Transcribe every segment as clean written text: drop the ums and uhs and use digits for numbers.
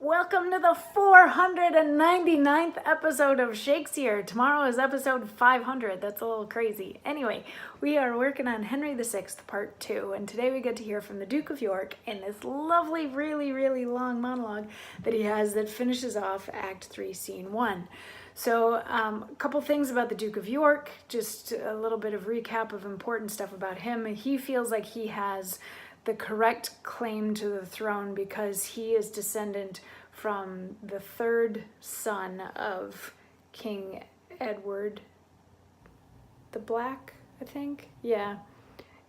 Welcome to the 499th episode of Shakesyear. Tomorrow is episode 500. That's a little crazy. Anyway, we are working on Henry VI, part 2, and today we get to hear from the Duke of York in this lovely, really long monologue that he has that finishes off Act 3, Scene 1. So, a couple things about the Duke of York, just a little bit of recap of important stuff about him. He feels like he has the correct claim to the throne because he is descendant from the third son of King Edward the Black, I think. Yeah.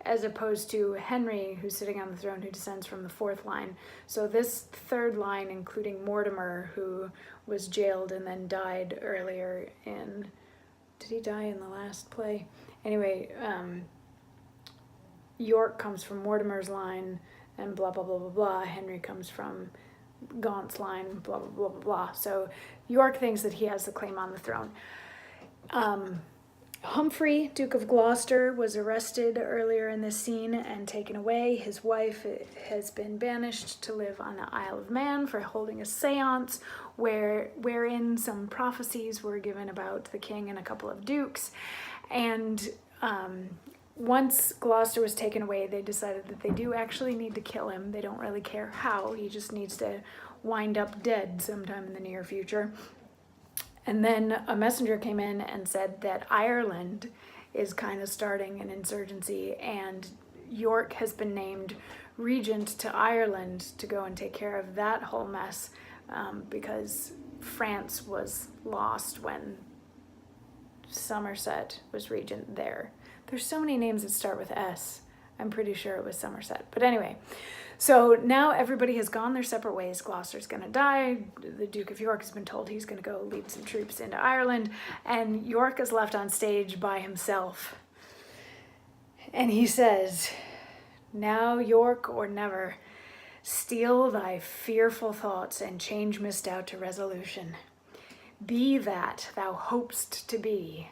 As opposed to Henry, who's sitting on the throne, who descends from the fourth line. So this third line, including Mortimer, who was jailed and then died earlier in... Did he die in the last play? Anyway, York comes from Mortimer's line, and blah, blah, blah, blah, blah. Henry comes from Gaunt's line, blah, blah, blah, blah, blah. So York thinks that he has the claim on the throne. Humphrey, Duke of Gloucester, was arrested earlier in this scene and taken away. His wife has been banished to live on the Isle of Man for holding a seance wherein some prophecies were given about the king and a couple of dukes. And once Gloucester was taken away, they decided that they do actually need to kill him. They don't really care how. He just needs to wind up dead sometime in the near future. And then a messenger came in and said that Ireland is kind of starting an insurgency, and York has been named regent to Ireland to go and take care of that whole mess, because France was lost when Somerset was regent there. There's so many names that start with S. I'm pretty sure it was Somerset. But anyway, so now everybody has gone their separate ways. Gloucester's going to die. The Duke of York has been told he's going to go lead some troops into Ireland. And York is left on stage by himself. And he says, "Now, York, or never, steel thy fearful thoughts and change misdoubt to resolution. Be that thou hopest to be,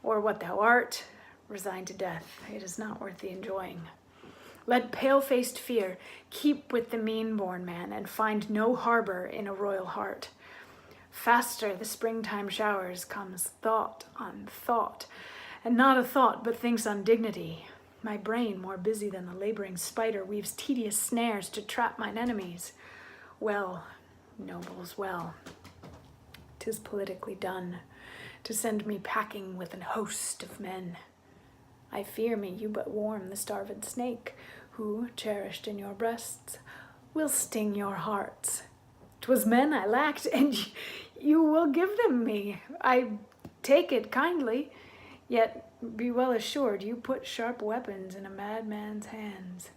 or what thou art, resigned to death. It is not worth the enjoying. Let pale-faced fear keep with the mean-born man, and find no harbor in a royal heart. Faster the springtime showers comes thought on thought, and not a thought but thinks on dignity. My brain, more busy than the laboring spider, weaves tedious snares to trap mine enemies. Well, nobles, well, 'tis politically done to send me packing with an host of men. I fear me you but warm the starved snake, who, cherished in your breasts, will sting your hearts. 'Twas men I lacked, and you will give them me. I take it kindly, yet be well assured you put sharp weapons in a madman's hands.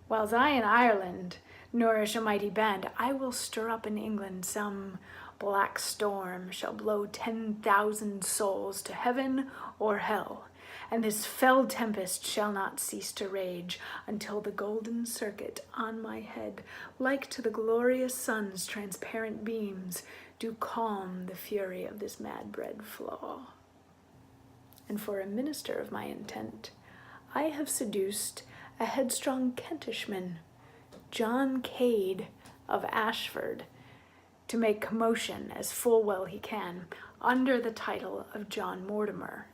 Whiles I in Ireland nourish a mighty band, I will stir up in England some black storm, shall blow 10,000 souls to heaven or hell. And this fell tempest shall not cease to rage until the golden circuit on my head, like to the glorious sun's transparent beams, do calm the fury of this mad-bred flaw. And for a minister of my intent, I have seduced a headstrong Kentishman, John Cade of Ashford, to make commotion as full well he can, under the title of John Mortimer.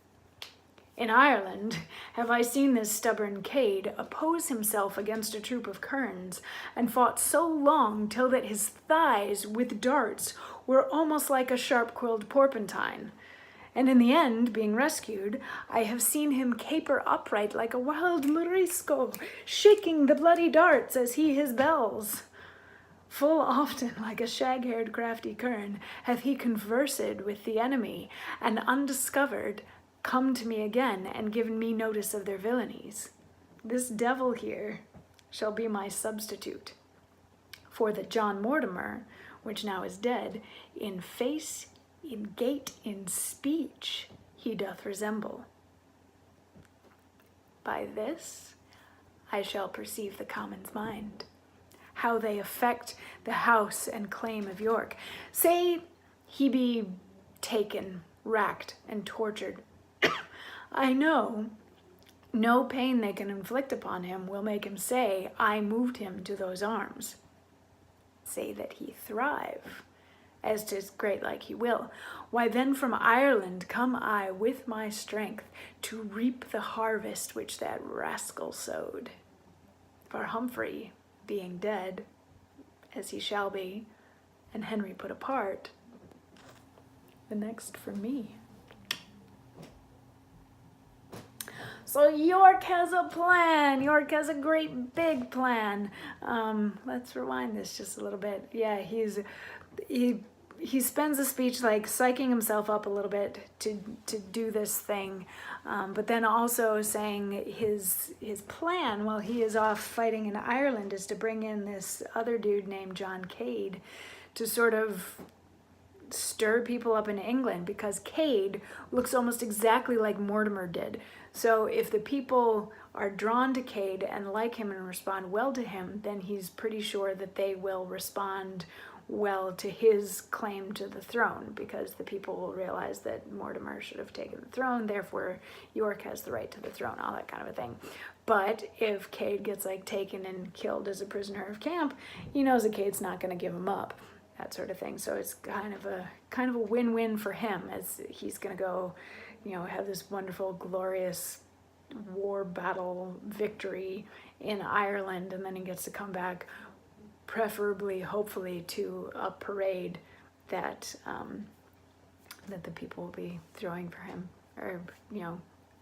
In Ireland have I seen this stubborn Cade oppose himself against a troop of kerns, and fought so long till that his thighs with darts were almost like a sharp-quilled porpentine. And in the end, being rescued, I have seen him caper upright like a wild Morisco, shaking the bloody darts as he his bells. Full often, like a shag-haired crafty kern, hath he conversed with the enemy, and undiscovered come to me again, and given me notice of their villainies. This devil here shall be my substitute. For that John Mortimer, which now is dead, in face, in gait, in speech, he doth resemble. By this I shall perceive the commons' mind, how they affect the house and claim of York. Say he be taken, racked, and tortured. I know no pain they can inflict upon him will make him say, I moved him to those arms. say that he thrive, as 'tis great like he will. Why then from Ireland come I with my strength to reap the harvest which that rascal sowed. For Humphrey, being dead, as he shall be, and Henry put apart, the next for me. So York has a plan. York has a great big plan. Let's rewind this just a little bit. Yeah, he spends the speech like psyching himself up a little bit to do this thing, but then also saying his plan while he is off fighting in Ireland is to bring in this other dude named John Cade to sort of stir people up in England, because Cade looks almost exactly like Mortimer did. So if the people are drawn to Cade and like him and respond well to him, then he's pretty sure that they will respond well to his claim to the throne, because the people will realize that Mortimer should have taken the throne, therefore York has the right to the throne, all that kind of a thing. But if Cade gets like taken and killed as a prisoner of camp, he knows that Cade's not going to give him up, that sort of thing. So it's kind of a win-win for him, as he's going to go, have this wonderful, glorious war battle victory in Ireland, and then he gets to come back, preferably, hopefully, to a parade that that the people will be throwing for him, or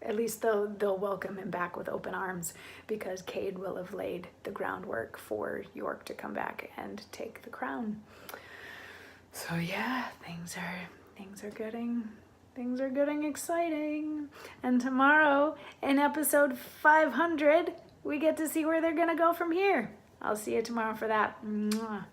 at least they'll welcome him back with open arms, because Cade will have laid the groundwork for York to come back and take the crown. So yeah, things are getting exciting. And tomorrow in episode 500, we get to see where they're gonna go from here. I'll see you tomorrow for that. Mwah.